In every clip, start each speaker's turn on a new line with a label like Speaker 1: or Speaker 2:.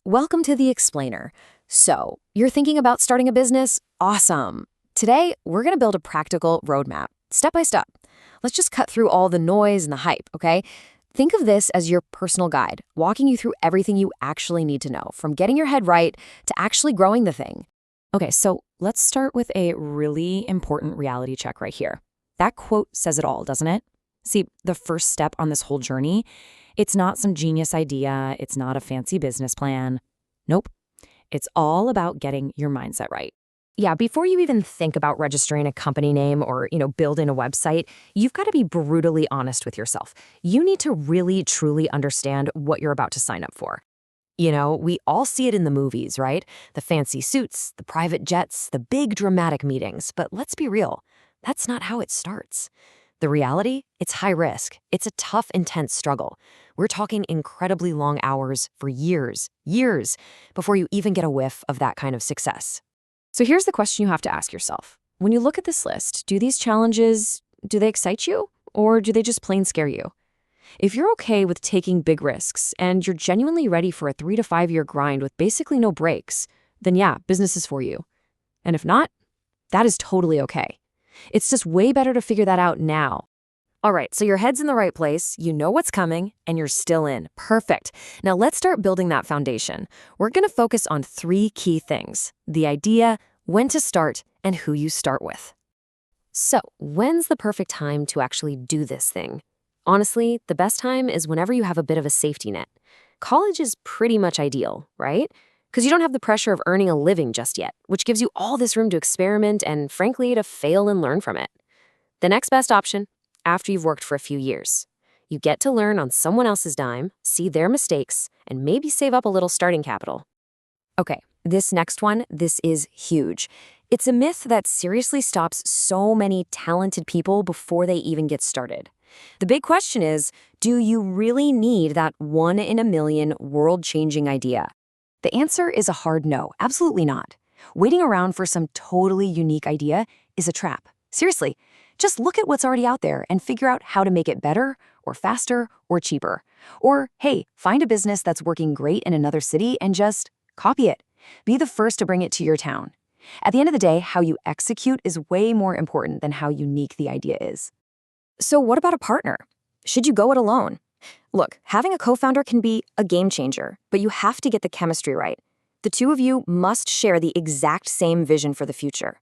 Speaker 1: Welcome to The Explainer. So, you're thinking about starting a business? Awesome. Today, we're going to build a practical roadmap, step by step. Let's just cut through all the noise and the hype, okay? Think of this as your personal guide, walking you through everything you actually need to know, from getting your head right to actually growing the thing.
Speaker 2: Okay, so let's start with a really important reality check right here. That quote says it all, doesn't it? See, the first step on this whole journey, it's not some genius idea, it's not a fancy business plan. Nope. It's all about getting your mindset right.
Speaker 1: Yeah, before you even think about registering a company name or, building a website, you've got to be brutally honest with yourself. You need to really, truly understand what you're about to sign up for. We all see it in the movies, right? The fancy suits, the private jets, the big dramatic meetings. But let's be real, that's not how it starts. The reality, it's high risk. It's a tough, intense struggle. We're talking incredibly long hours for years, before you even get a whiff of that kind of success.
Speaker 2: So here's the question you have to ask yourself. When you look at this list, do these challenges, do they excite you? Or do they just plain scare you? If you're okay with taking big risks and you're genuinely ready for a 3 to 5 year grind with basically no breaks, then yeah, business is for you. And if not, that is totally okay. It's just way better to figure that out now.
Speaker 1: All right, so your head's in the right place, you know what's coming, and you're still in. Perfect. Now let's start building that foundation. We're going to focus on 3 key things: the idea, when to start, and who you start with. So, when's the perfect time to actually do this thing? Honestly, the best time is whenever you have a bit of a safety net. College is pretty much ideal, right? Because you don't have the pressure of earning a living just yet, which gives you all this room to experiment and, frankly, to fail and learn from it. The next best option, after you've worked for a few years. You get to learn on someone else's dime, see their mistakes, and maybe save up a little starting capital. Okay, this next one, this is huge. It's a myth that seriously stops so many talented people before they even get started. The big question is, do you really need that 1 in a million world-changing idea? The answer is a hard no, absolutely not. Waiting around for some totally unique idea is a trap. Seriously, just look at what's already out there and figure out how to make it better or faster or cheaper. Or, hey, find a business that's working great in another city and just copy it. Be the first to bring it to your town. At the end of the day, how you execute is way more important than how unique the idea is. So what about a partner? Should you go it alone? Look, having a co-founder can be a game changer, but you have to get the chemistry right. The two of you must share the exact same vision for the future.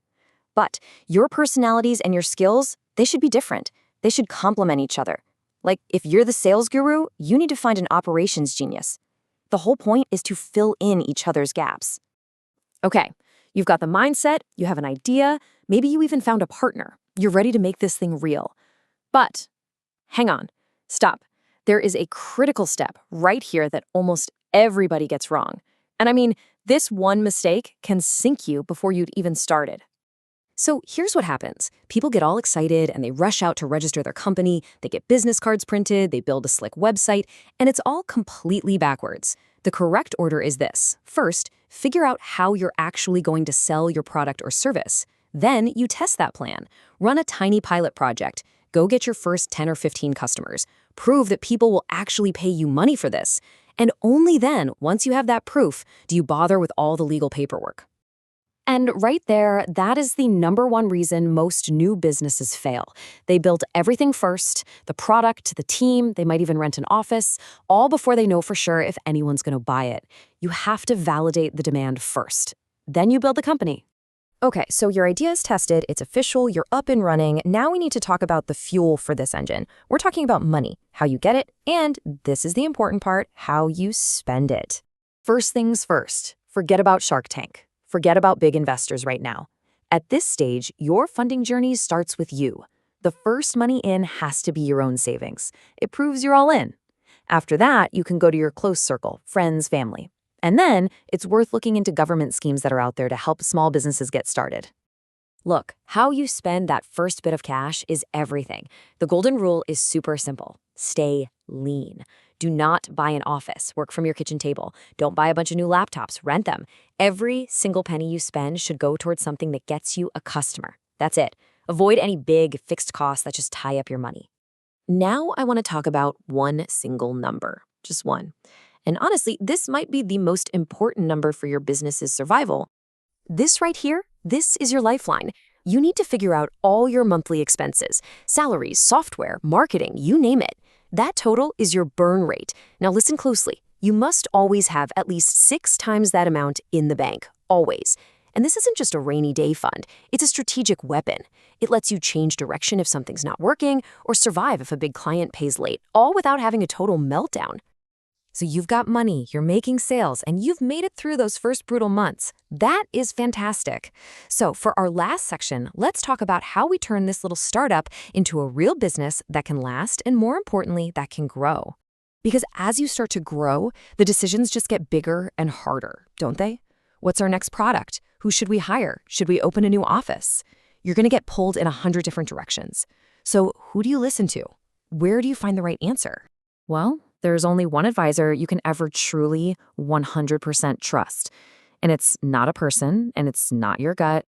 Speaker 1: But your personalities and your skills, they should be different. They should complement each other. Like, if you're the sales guru, you need to find an operations genius. The whole point is to fill in each other's gaps. Okay, you've got the mindset, you have an idea, maybe you even found a partner. You're ready to make this thing real. But hang on, stop. There is a critical step right here that almost everybody gets wrong. And I mean, this one mistake can sink you before you'd even started. So here's what happens. People get all excited and they rush out to register their company, they get business cards printed, they build a slick website, and it's all completely backwards. The correct order is this. First, figure out how you're actually going to sell your product or service. Then you test that plan. Run a tiny pilot project. Go get your first 10 or 15 customers. Prove that people will actually pay you money for this. And only then, once you have that proof, do you bother with all the legal paperwork. And right there, that is the #1 reason most new businesses fail. They build everything first, the product, the team, they might even rent an office, all before they know for sure if anyone's going to buy it. You have to validate the demand first. Then you build the company. Okay, so your idea is tested, it's official, you're up and running. Now we need to talk about the fuel for this engine. We're talking about money, how you get it, and this is the important part, how you spend it. First things first, forget about Shark Tank. Forget about big investors right now. At this stage, your funding journey starts with you. The first money in has to be your own savings. It proves you're all in. After that, you can go to your close circle, friends, family. And then, it's worth looking into government schemes that are out there to help small businesses get started. Look, how you spend that first bit of cash is everything. The golden rule is super simple. Stay lean. Do not buy an office. Work from your kitchen table. Don't buy a bunch of new laptops. Rent them. Every single penny you spend should go towards something that gets you a customer. That's it. Avoid any big fixed costs that just tie up your money. Now I want to talk about one single number. Just one.
Speaker 2: And honestly, this might be the most important number for your business's survival. This right here, this is your lifeline. You need to figure out all your monthly expenses, salaries, software, marketing, you name it. That total is your burn rate. Now listen closely. You must always have at least 6 times that amount in the bank, always. And this isn't just a rainy day fund, it's a strategic weapon. It lets you change direction if something's not working or survive if a big client pays late, all without having a total meltdown. So you've got money, you're making sales, and you've made it through those first brutal months. That is fantastic. So for our last section, let's talk about how we turn this little startup into a real business that can last and, more importantly, that can grow. Because as you start to grow, the decisions just get bigger and harder, don't they? What's our next product? Who should we hire? Should we open a new office? You're going to get pulled in 100 different directions. So who do you listen to? Where do you find the right answer? Well, there's only one advisor you can ever truly 100% trust. And it's not a person, and it's not your gut.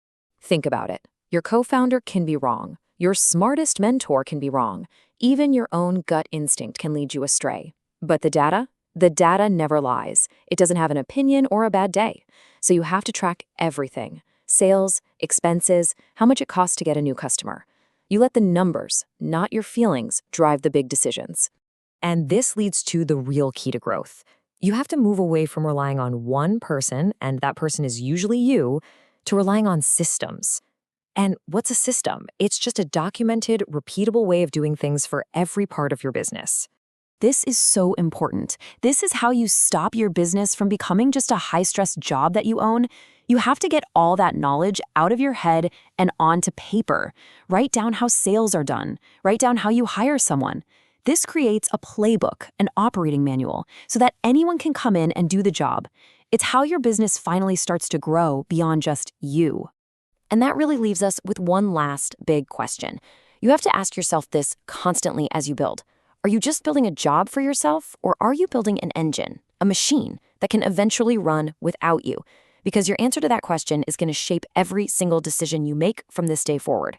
Speaker 2: Think about it. Your co-founder can be wrong. Your smartest mentor can be wrong. Even your own gut instinct can lead you astray. But the data? The data never lies. It doesn't have an opinion or a bad day. So you have to track everything. Sales, expenses, how much it costs to get a new customer. You let the numbers, not your feelings, drive the big decisions. And this leads to the real key to growth. You have to move away from relying on one person, and that person is usually you, to relying on systems. And what's a system? It's just a documented, repeatable way of doing things for every part of your business. This is so important. This is how you stop your business from becoming just a high-stress job that you own. You have to get all that knowledge out of your head and onto paper. Write down how sales are done. Write down how you hire someone. This creates a playbook, an operating manual, so that anyone can come in and do the job. It's how your business finally starts to grow beyond just you. And that really leaves us with one last big question. You have to ask yourself this constantly as you build. Are you just building a job for yourself, or are you building an engine, a machine that can eventually run without you? Because your answer to that question is going to shape every single decision you make from this day forward.